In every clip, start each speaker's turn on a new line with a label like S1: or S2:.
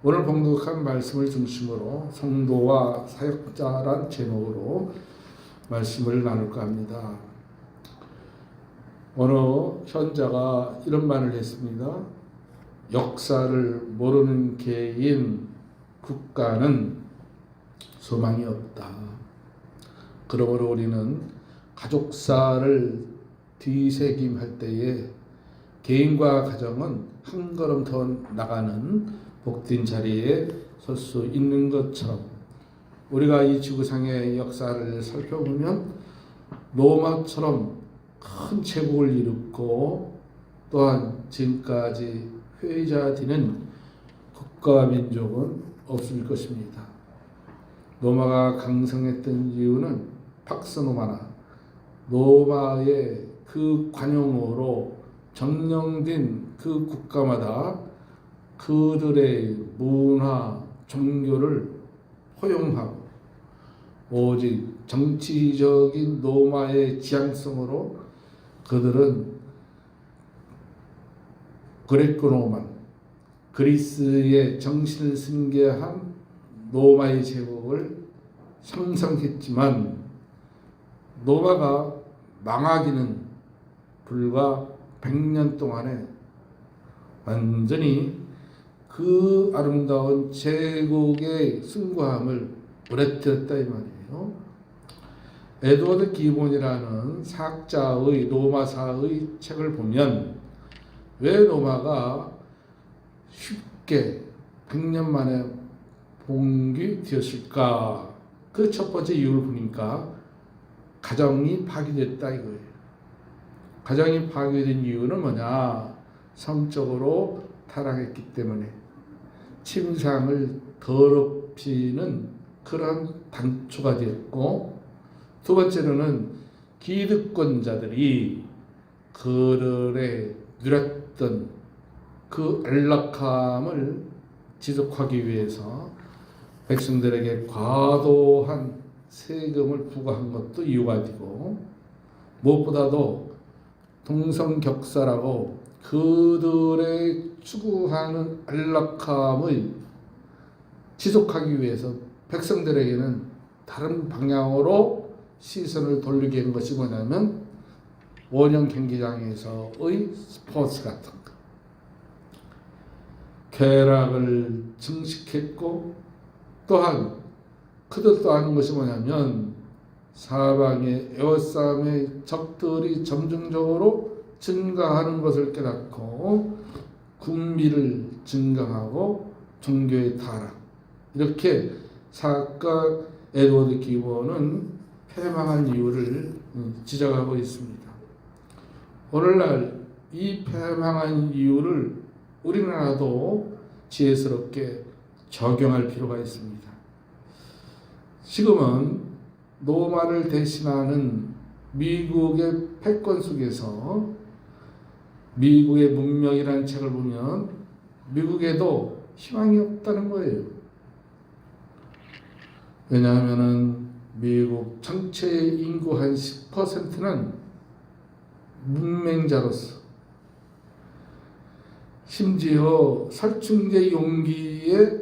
S1: 오늘 봉독한 말씀을 중심으로 성도와 사역자란 제목으로 말씀을 나눌까 합니다. 어느 현자가 이런 말을 했습니다. 역사를 모르는 개인, 국가는 소망이 없다. 그러므로 우리는 가족사를 뒤새김할 때에 개인과 가정은 한 걸음 더 나가는 복된 자리에 설 수 있는 것처럼 우리가 이 지구상의 역사를 살펴보면 로마처럼 큰 제국을 이뤘고 또한 지금까지 회자되는 국가와 민족은 없을 것입니다. 로마가 강성했던 이유는 팍스 로마나 로마의 그 관용으로 점령된 그 국가마다 그들의 문화, 종교를 허용하고 오직 정치적인 로마의 지향성으로 그들은 그레코 로만, 그리스의 정신을 승계한 로마의 제국을 형성했지만 로마가 망하기는 불과 100년 동안에 완전히 그 아름다운 제국의 숭고함을 무너뜨렸다 이 말이에요. 에드워드 기본이라는 사학자의 로마사의 책을 보면 왜 로마가 쉽게 100년 만에 봉기되었을까? 그 첫 번째 이유를 보니까 가정이 파괴됐다 이거예요. 가정이 파괴된 이유는 뭐냐? 성적으로 타락했기 때문에 침상을 더럽히는 그런 단초가 되었고, 두 번째로는 기득권자들이 그들의 누렸던 그 안락함을 지속하기 위해서 백성들에게 과도한 세금을 부과한 것도 이유가 되고, 무엇보다도 동성격사라고 그들의 추구하는 안락함을 지속하기 위해서 백성들에게는 다른 방향으로 시선을 돌리게 한 것이 뭐냐면 원형 경기장에서의 스포츠 같은 것, 쾌락을 증식했고, 또한 그들도 아는 것이 뭐냐면 사방의 에워싸움의 적들이 점진적으로 증가하는 것을 깨닫고 군비를 증강하고 종교의 타락, 이렇게 사학가 에드워드 기본은 패망한 이유를 지적하고 있습니다. 오늘날 이 패망한 이유를 우리나라도 지혜스럽게 적용할 필요가 있습니다. 지금은 로마를 대신하는 미국의 패권 속에서 미국의 문명이라는 책을 보면 미국에도 희망이 없다는 거예요. 왜냐하면 미국 전체 인구 한 10%는 문맹자로서, 심지어 살충제 용기에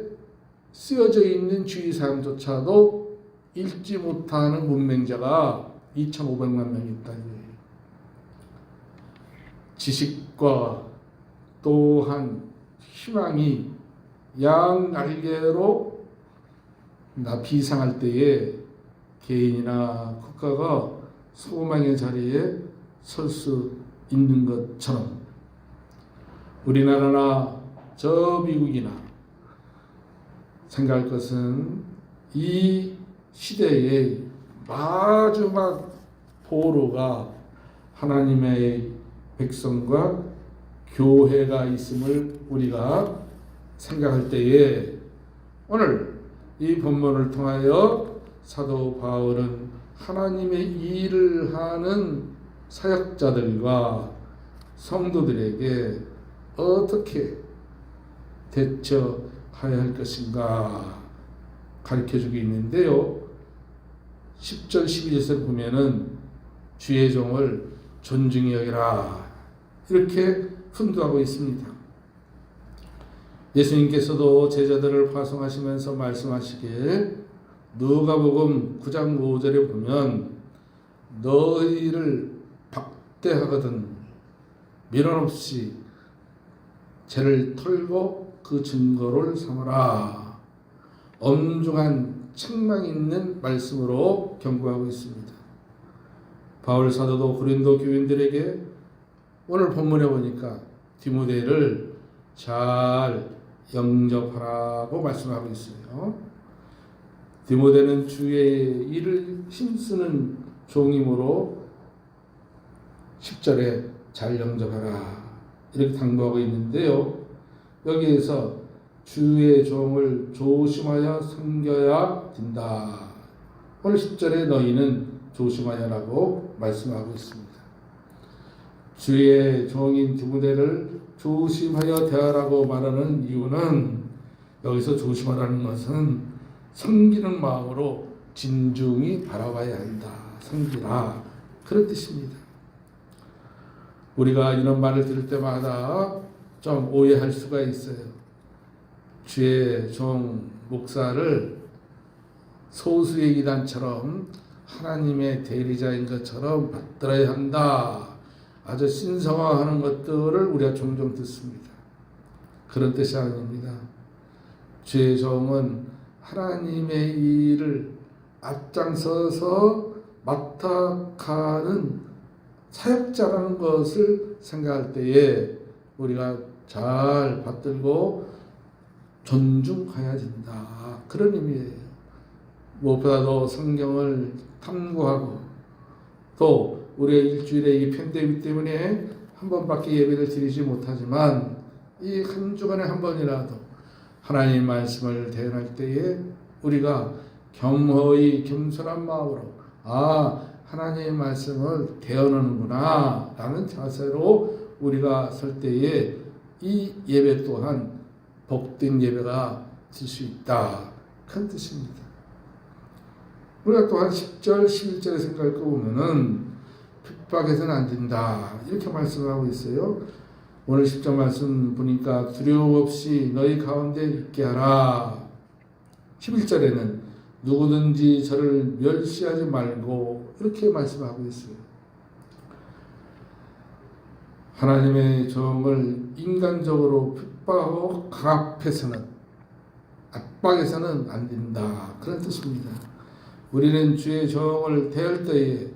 S1: 쓰여져 있는 주의사항조차도 읽지 못하는 문맹자가 2,500만 명이 있다는 거예요. 지식과 또한 희망이 양날개로 비상할 때에 개인이나 국가가 소망의 자리에 설 수 있는 것처럼 우리나라나 저 미국이나 생각할 것은 이 시대의 마지막 보루가 하나님의 백성과 교회가 있음을 우리가 생각할 때에 오늘 이 본문을 통하여 사도 바울은 하나님의 일을 하는 사역자들과 성도들에게 어떻게 대처해야 할 것인가 가르쳐주고 있는데요. 10절 12절을 보면은 주의 종을 존중히 여기라 이렇게 훈도하고 있습니다. 예수님께서도 제자들을 파송하시면서 말씀하시길 누가복음 9장 5절에 보면 너희를 박대하거든 미련 없이 죄를 털고 그 증거를 삼으라. 엄중한 책망이 있는 말씀으로 경고하고 있습니다. 바울 사도도 고린도 교인들에게 오늘 본문에 보니까 디모데를 잘 영접하라고 말씀하고 있어요. 디모데는 주의 일을 힘쓰는 종이므로 10절에 잘 영접하라 이렇게 당부하고 있는데요. 여기에서 주의 종을 조심하여 섬겨야 된다. 오늘 10절에 너희는 조심하여라고 말씀하고 있습니다. 주의 종인 디모데를 조심하여 대하라고 말하는 이유는 여기서 조심하라는 것은 섬기는 마음으로 진중히 바라봐야 한다. 섬기라. 그런 뜻입니다. 우리가 이런 말을 들을 때마다 좀 오해할 수가 있어요. 주의 종 목사를 소수의 이단처럼 하나님의 대리자인 것처럼 받들어야 한다. 아주 신성화하는 것들을 우리가 종종 듣습니다. 그런 뜻이 아닙니다. 주의 종은 하나님의 일을 앞장서서 맡아가는 사역자라는 것을 생각할 때에 우리가 잘 받들고 존중해야 된다. 그런 의미예요. 무엇보다도 성경을 탐구하고 또 우리가 일주일에 이 팬데믹 때문에 한 번밖에 예배를 드리지 못하지만 이 한 주간에 한 번이라도 하나님의 말씀을 대언할 때에 우리가 겸허히 겸손한 마음으로 하나님의 말씀을 대언하는구나 라는 자세로 우리가 설 때에 이 예배 또한 복된 예배가 될 수 있다. 큰 뜻입니다. 우리가 또한 10절, 11절에 생각해 보면은 핍박해서는 안 된다. 이렇게 말씀하고 있어요. 오늘 10절 말씀 보니까 두려움 없이 너희 가운데 있게 하라. 11절에는 누구든지 저를 멸시하지 말고 이렇게 말씀하고 있어요. 하나님의 종을 인간적으로 핍박하고 강압해서는 압박해서는 안 된다. 그런 뜻입니다. 우리는 주의 종을 대할 때에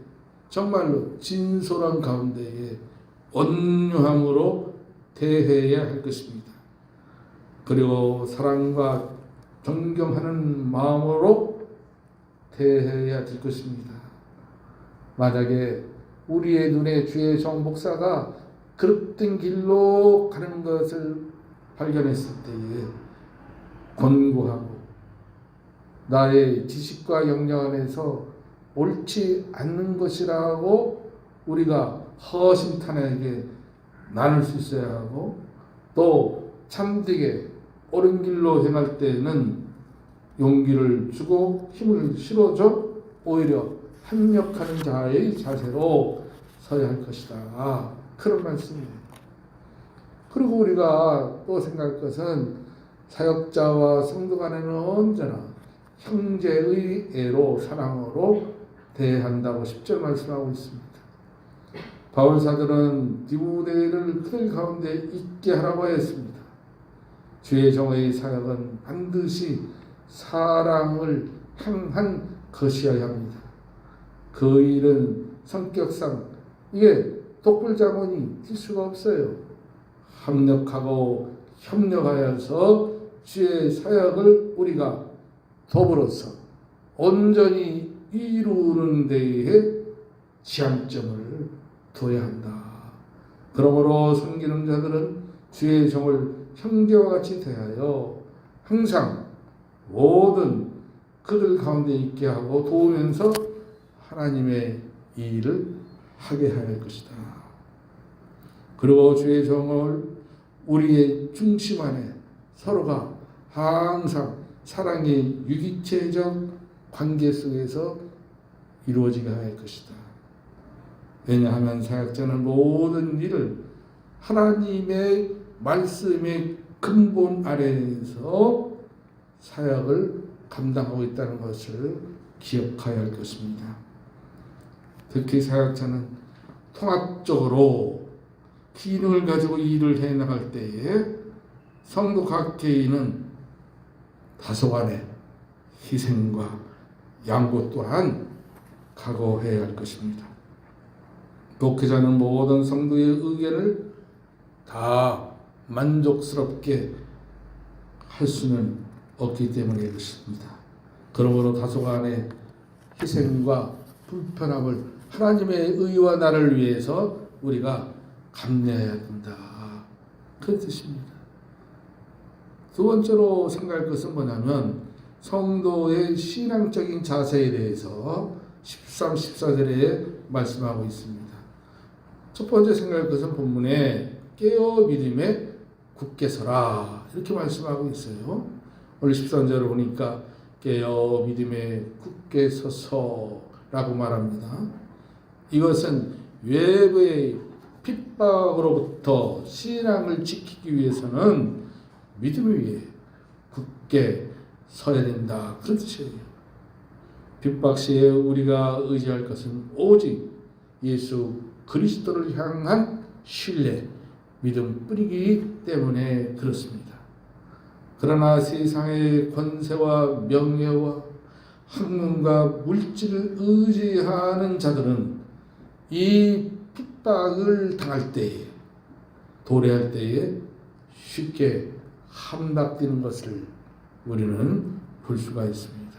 S1: 정말로 진솔한 가운데에 온유함으로 대해야 할 것입니다. 그리고 사랑과 존경하는 마음으로 대해야 될 것입니다. 만약에 우리의 눈에 주의 종 목사가 그릇된 길로 가는 것을 발견했을 때에 권고하고 나의 지식과 역량 안에서 옳지 않는 것이라고 우리가 허심탄회하게 나눌 수 있어야 하고 또 참되게 옳은 길로 행할 때는 용기를 주고 힘을 실어줘 오히려 협력하는 자의 자세로 서야 할 것이다. 그런 말씀이에요. 그리고 우리가 또 생각할 것은 사역자와 성도 간에는 언제나 형제의 애로 사랑으로 대한다고 10절 말씀하고 있습니다. 바울 사도는 디모데를 그들 가운데 있게 하라고 했습니다. 주의 종의 사역은 반드시 사랑을 향한 것이어야 합니다. 그 일은 성격상 이게 독불자문이 될 수가 없어요. 합력하고 협력하여서 주의 사역을 우리가 더불어서 온전히 이루는 데에 지향점을 둬야 한다. 그러므로 섬기는 자들은 주의 종을 형제와 같이 대하여 항상 모든 그들 가운데 있게 하고 도우면서 하나님의 일을 하게 할 것이다. 그리고 주의 종을 우리의 중심 안에 서로가 항상 사랑의 유기체적 관계 속에서 이루어지게 할 것이다. 왜냐하면 사역자는 모든 일을 하나님의 말씀에 근본 아래에서 사역을 감당하고 있다는 것을 기억해야 할 것입니다. 특히 사역자는 통합적으로 기능을 가지고 일을 해나갈 때에 성도 각 개인은 다소간의 희생과 양보 또한 각오해야 할 것입니다. 목회자는 모든 성도의 의견을 다 만족스럽게 할 수는 없기 때문에 그렇습니다. 그러므로 다소간의 희생과 불편함을 하나님의 의와 나를 위해서 우리가 감내해야 된다. 그 뜻입니다. 두 번째로 생각할 것은 뭐냐면 성도의 신앙적인 자세에 대해서 13, 14절에 말씀하고 있습니다. 첫 번째 생각할 것은 본문에 깨어 믿음에 굳게 서라 이렇게 말씀하고 있어요. 오늘 13절을 보니까 깨어 믿음에 굳게 서서라고 말합니다. 이것은 외부의 핍박으로부터 신앙을 지키기 위해서는 믿음 위에 굳게 서야 된다. 그런 뜻이에요. 핍박 시에 우리가 의지할 것은 오직 예수 그리스도를 향한 신뢰, 믿음뿐이기 때문에 그렇습니다. 그러나 세상의 권세와 명예와 학문과 물질을 의지하는 자들은 이 핍박을 당할 때에, 도래할 때에 쉽게 함락되는 것을 우리는 볼 수가 있습니다.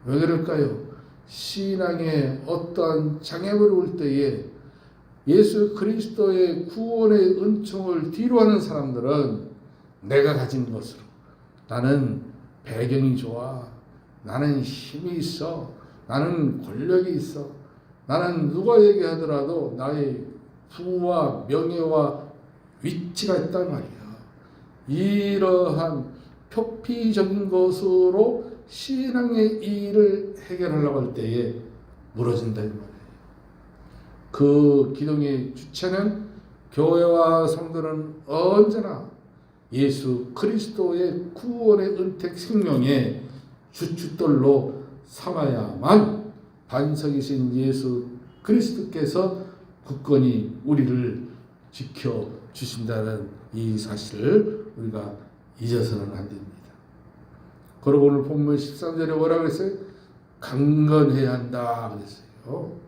S1: 왜 그럴까요? 신앙에 어떠한 장애물이 올 때에 예수 그리스도의 구원의 은총을 뒤로하는 사람들은 내가 가진 것으로 나는 배경이 좋아, 나는 힘이 있어, 나는 권력이 있어, 나는 누가 얘기하더라도 나의 부와 명예와 위치가 있단 말이야. 이러한 표피적인 것으로 신앙의 일을 해결하려고 할 때에 무너진다 이 말이에요. 그 기둥의 주체는 교회와 성도는 언제나 예수 그리스도의 구원의 은택 생명의 주춧돌로 삼아야만 반석이신 예수 그리스도께서 굳건히 우리를 지켜주신다는 이 사실을 우리가 잊어서는 안 됩니다. 그리고 오늘 본문 13절에 뭐라고 그랬어요? 강건해야 한다 그랬어요.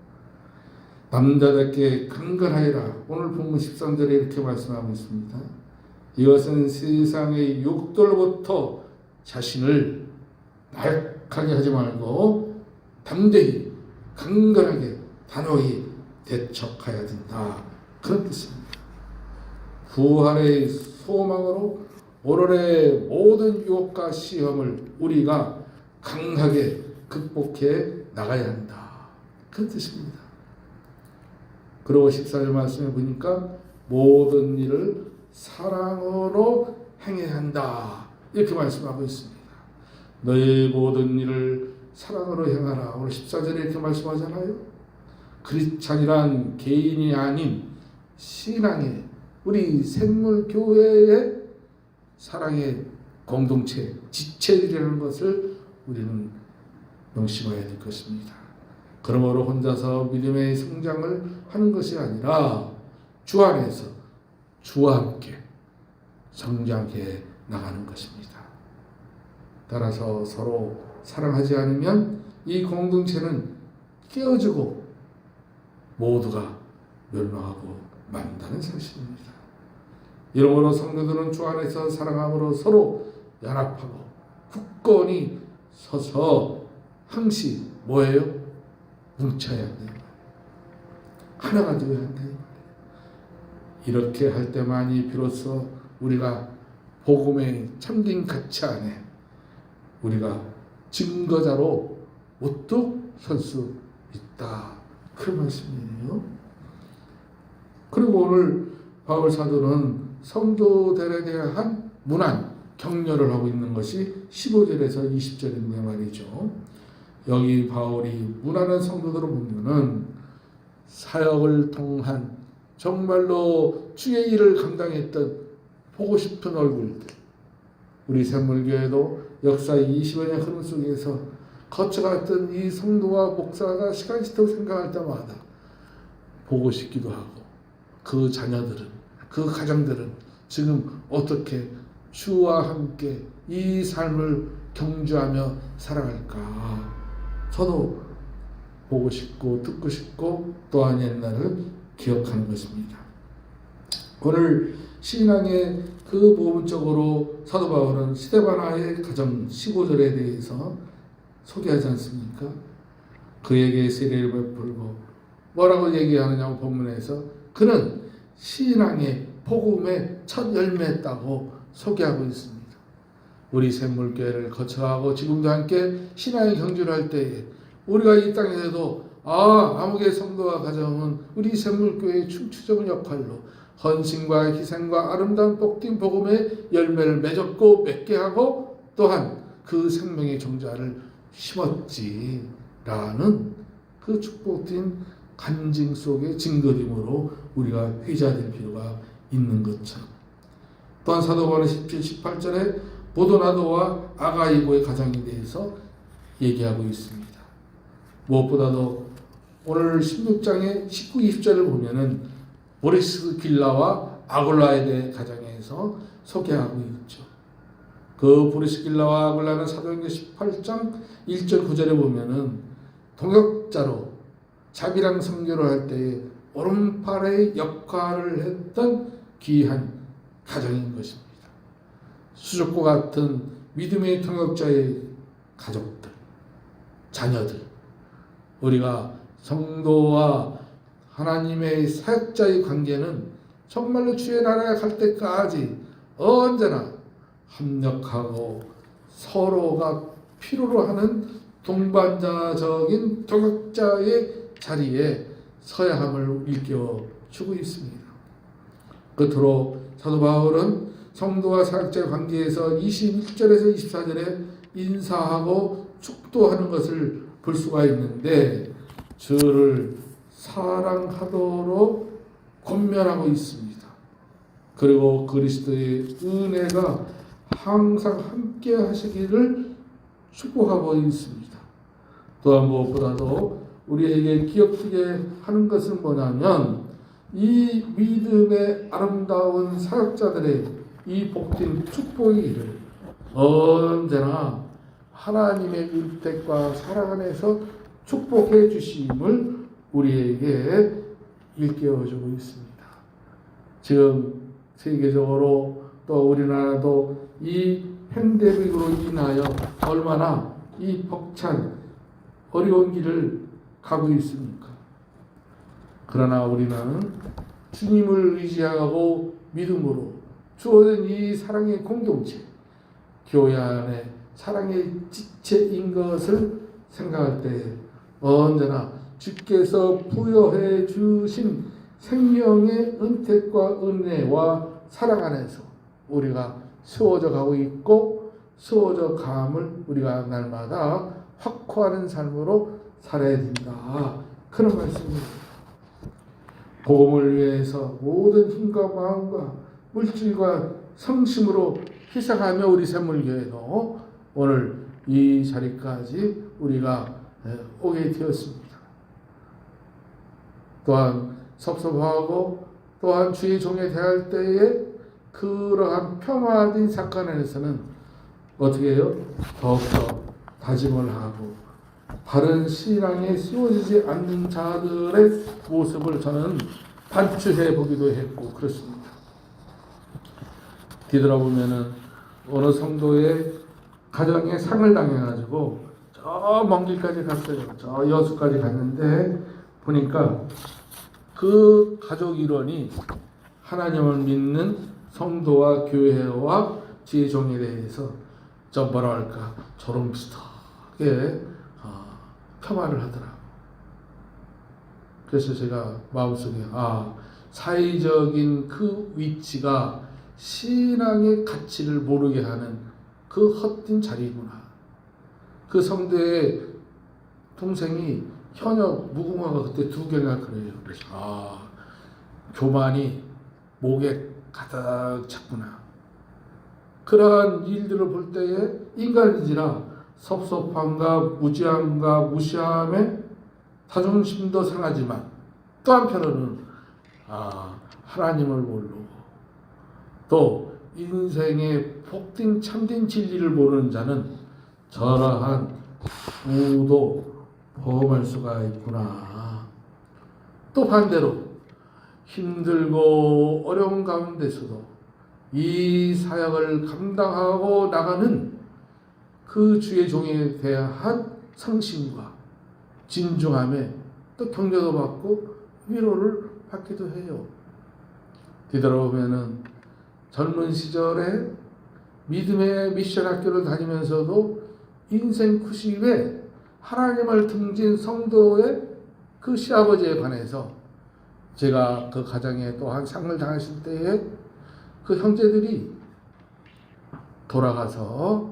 S1: 남자답게 강건하여라. 오늘 본문 13절에 이렇게 말씀하고 있습니다. 이것은 세상의 욕돌로부터 자신을 나약하게 하지 말고 담대히 강건하게 단호히 대척해야 된다. 그런 뜻입니다. 부활의 소망으로 오늘의 모든 유혹과 시험을 우리가 강하게 극복해 나가야 한다. 그런 뜻입니다. 그리고 14절 말씀에 보니까 모든 일을 사랑으로 행해야 한다. 이렇게 말씀하고 있습니다. 너의 모든 일을 사랑으로 행하라. 오늘 14절에 이렇게 말씀하잖아요. 크리스찬이란 개인이 아닌 신앙의 우리 샘물교회의 사랑의 공동체, 지체들이라는 것을 우리는 명심해야 될 것입니다. 그러므로 혼자서 믿음의 성장을 하는 것이 아니라 주 안에서 주와 함께 성장해 나가는 것입니다. 따라서 서로 사랑하지 않으면 이 공동체는 깨어지고 모두가 멸망하고 만다는 사실입니다. 이러므로 성도들은 주 안에서 사랑함으로 서로 연합하고 굳건히 서서 항시 뭐예요? 뭉쳐야 한다. 하나가 되어야 한다. 이렇게 할 때만이 비로소 우리가 복음의 참된 가치 안에 우리가 증거자로 우뚝 설 수 있다. 그런 말씀이에요. 그리고 오늘 바울 사도는 성도들에 대한 문안, 격려를 하고 있는 것이 15절에서 20절인데 말이죠. 여기 바울이 문안한 성도들을 보면은 사역을 통한 정말로 주의 일을 감당했던 보고 싶은 얼굴들, 우리 샘물교회도 역사 20여 년 흐름 속에서 거쳐갔던 이 성도와 목사가 시간이 지나고 생각할 때마다 보고 싶기도 하고, 그 자녀들은, 그 가정들은 지금 어떻게 주와 함께 이 삶을 경주하며 살아갈까. 저도 보고 싶고 듣고 싶고 또한 옛날을 기억하는 것입니다. 오늘 신앙의 그 부분적으로 사도 바울은 스데바나의 가정 15절에 대해서 소개하지 않습니까? 그에게 세례를 베풀고 뭐라고 얘기하느냐고 본문에서 그는 신앙의 복음의 첫 열매였다고 소개하고 있습니다. 우리 샘물교회를 거쳐가고 지금도 함께 신앙의 경주를 할 때에 우리가 이 땅에서도 아무개 성도와 가정은 우리 샘물교회의 춤추적 역할로 헌신과 희생과 아름다운 복된 복음의 열매를 맺었고 맺게 하고 또한 그 생명의 종자를 심었지라는 그 축복된 간증 속의 증거림으로 우리가 회자될 필요가 있는 것처럼, 또한 사도 바울은 17, 18절에 보도나도와 아가이고의 가정에 대해서 얘기하고 있습니다. 무엇보다도 오늘 16장의 19, 20절을 보면은 보리스길라와 아굴라에 대해 가정에서 소개하고 있죠. 그 보리스길라와 아굴라는 사도행전 18장 1절 9절에 보면은 동역자로 자비랑 선교를 할 때에 오른팔의 역할을 했던 귀한 가정인 것입니다. 수족과 같은 믿음의 동역자의 가족들, 자녀들, 우리가 성도와 하나님의 사역자의 관계는 정말로 주의 나라에 갈 때까지 언제나 협력하고 서로가 필요로 하는 동반자적인 동역자의 자리에 서야 함을 일깨워주고 있습니다. 끝으로 사도 바울은 성도와 사역자의 관계에서 21절에서 24절에 인사하고 축도하는 것을 볼 수가 있는데 주를 사랑하도록 권면하고 있습니다. 그리고 그리스도의 은혜가 항상 함께 하시기를 축복하고 있습니다. 또한 무엇보다도 우리에게 기억하게 하는 것은 뭐냐면 이 믿음의 아름다운 사역자들의 이 복된 축복의 일을 언제나 하나님의 은택과 사랑 안에서 축복해 주심을 우리에게 일깨워주고 있습니다. 지금 세계적으로 또 우리나라도 이 팬데믹으로 인하여 얼마나 이 벅찬 어려운 길을 가고 있습니까? 그러나 우리는 주님을 의지하고 믿음으로 주어진 이 사랑의 공동체, 교회 안에 사랑의 지체인 것을 생각할 때 언제나 주께서 부여해 주신 생명의 은택과 은혜와 사랑 안에서 우리가 세워져 가고 있고 세워져 감을 우리가 날마다 확고하는 삶으로 살아야 된다. 그런 말씀입니다. 복음을 위해서 모든 힘과 마음과 물질과 성심으로 희생하며 우리 샘물교회도 오늘 이 자리까지 우리가 오게 되었습니다. 또한 섭섭하고 또한 주의 종에 대할 때에 그러한 평화된 사건 안에서는 어떻게 해요? 더욱더 다짐을 하고 바른 신앙에 세워지지 않는 자들의 모습을 저는 반추해 보기도 했고 그렇습니다. 뒤돌아보면은 어느 성도의 가정에 상을 당해가지고 저 먼 길까지 갔어요. 저 여수까지 갔는데 보니까 그 가족 일원이 하나님을 믿는 성도와 교회와 지혜 종에 대해서 저 뭐라 할까 저런 비슷하게 폄하를 하더라고. 그래서 제가 마음속에 사회적인 그 위치가 신앙의 가치를 모르게 하는 그 헛된 자리구나. 그 성도의 동생이 현역 무궁화가 그때 2개나 그래요. 그래서 교만이 목에 가득 찼구나. 그러한 일들을 볼 때에 인간이지라 섭섭함과 무지함과 무시함에 자존심도 상하지만 또 한편으로는 하나님을 모르고 또 인생의 복된 참된 진리를 모르는 자는 저러한 우도 범할 수가 있구나. 또 반대로 힘들고 어려운 가운데서도 이 사역을 감당하고 나가는 그 주의 종에 대한 성심과 진중함에 또 격려도 받고 위로를 받기도 해요. 뒤돌아보면은 젊은 시절에 믿음의 미션 학교를 다니면서도 인생 90에 하나님을 등진 성도의 그 시아버지에 관해서 제가 그 가정에 또한 상을 당했을 때에 그 형제들이 돌아가서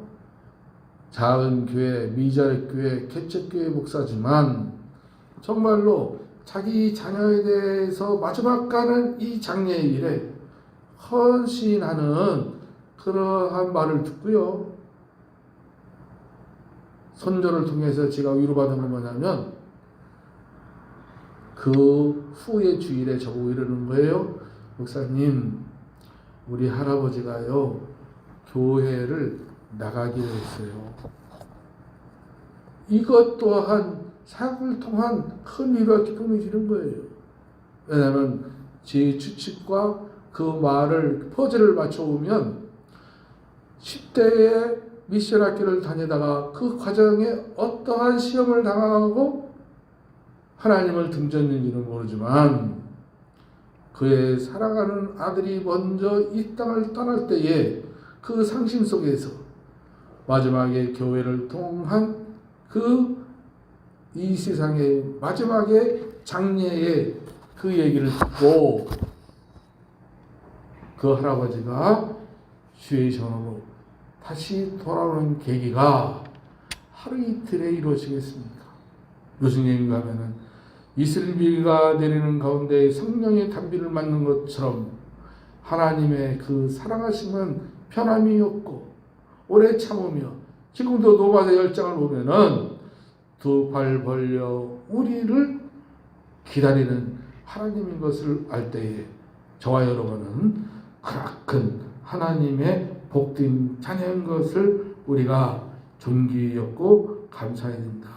S1: 작은 교회, 미자립 교회, 개척교회 목사지만 정말로 자기 자녀에 대해서 마지막 가는 이 장례의 일에 헌신하는 그러한 말을 듣고요. 선조를 통해서 제가 위로받은 건 뭐냐면 그 후의 주일에 저보고 이러는 거예요. 목사님, 우리 할아버지가요 교회를 나가기로 했어요. 이것 또한 사역을 통한 큰 위로와 기쁨이 주는 거예요. 왜냐하면 제 추측과 그 말을 퍼즐을 맞춰보면 10대에 미션 학교를 다니다가 그 과정에 어떠한 시험을 당하고 하나님을 등졌는지는 모르지만 그의 사랑하는 아들이 먼저 이 땅을 떠날 때에 그 상심 속에서 마지막에 교회를 통한 그 이 세상의 마지막에 장례의 그 얘기를 듣고 그 할아버지가 주의 전으로 다시 돌아오는 계기가 하루 이틀에 이루어지겠습니까? 무슨 얘기인가 하면은 이슬비가 내리는 가운데 성령의 단비를 맞는 것처럼 하나님의 그 사랑하심은 편함이 없고 오래 참으며 지금도 노바의 열정을 보면은 두 팔 벌려 우리를 기다리는 하나님인 것을 알 때에 저와 여러분은 크나큰 하나님의 복된 자녀인 것을 우리가 존귀히 여기고 감사해야 된다.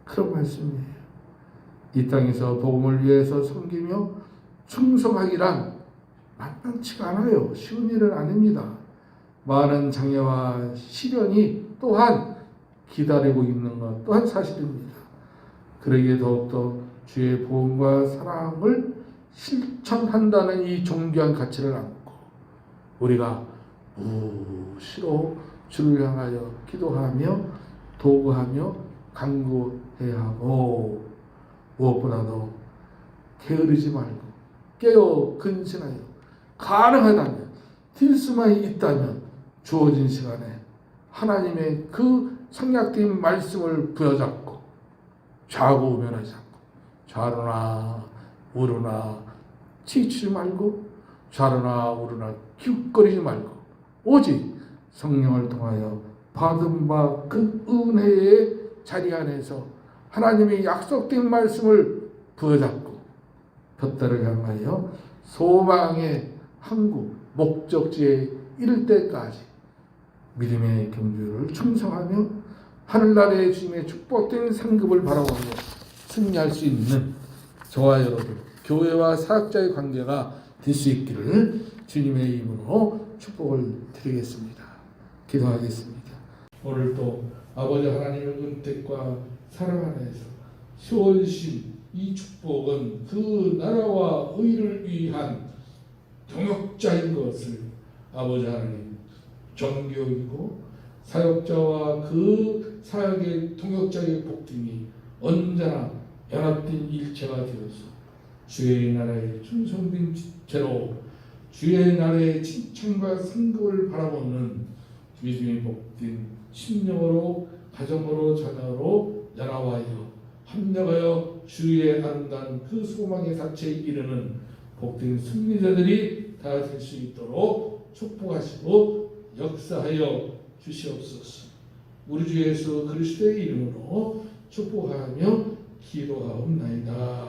S1: 그런 말씀이에요. 이 땅에서 복음을 위해서 섬기며 충성하기란 만만치가 않아요. 쉬운 일은 아닙니다. 많은 장애와 시련이 또한 기다리고 있는 것 또한 사실입니다. 그러기에 더욱더 주의 복음과 사랑을 실천한다는 이 존귀한 가치를 안고 우리가 무시로 주를 향하여 기도하며 도구하며 간구해야 하고 무엇보다도 게으르지 말고 깨어 근신하여 가능하다면 뛸 수만 있다면 주어진 시간에 하나님의 그 성약된 말씀을 부여잡고 좌우면하지 않고 좌로나 우로나 치치지 말고 좌로나 우로나 기웃거리지 말고 오직 성령을 통하여 받은 바 그 은혜의 자리 안에서 하나님의 약속된 말씀을 부여잡고 볕들을 향하여 소망의 항구 목적지에 이를 때까지 믿음의 경주를 충성하며 하늘나라의 주님의 축복된 상급을 바라보며 승리할 수 있는 저와 여러분 교회와 사역자의 관계가 될 수 있기를 주님의 이름으로 축복을 드리겠습니다. 기도하겠습니다. 오늘 또 아버지 하나님의 은택과 사랑 안에서 시원신 이 축복은 그 나라와 의를 위한 동역자인 것을 아버지 하나님 정교이고 사역자와 그 사역의 동역자의 복등이 언제나 연합된 일체가 되어서 주의 나라의 충성된 죄로 주의 나라의 칭찬과 상급을 바라보는 믿음의 복된 심령으로 가정으로 자녀로 연합하여 합력하여 주의 아름다운 그 소망의 사체에 이르는 복된 승리자들이 다 될 수 있도록 축복하시고 역사하여 주시옵소서. 우리 주 예수 그리스도의 이름으로 축복하며 기도하옵나이다.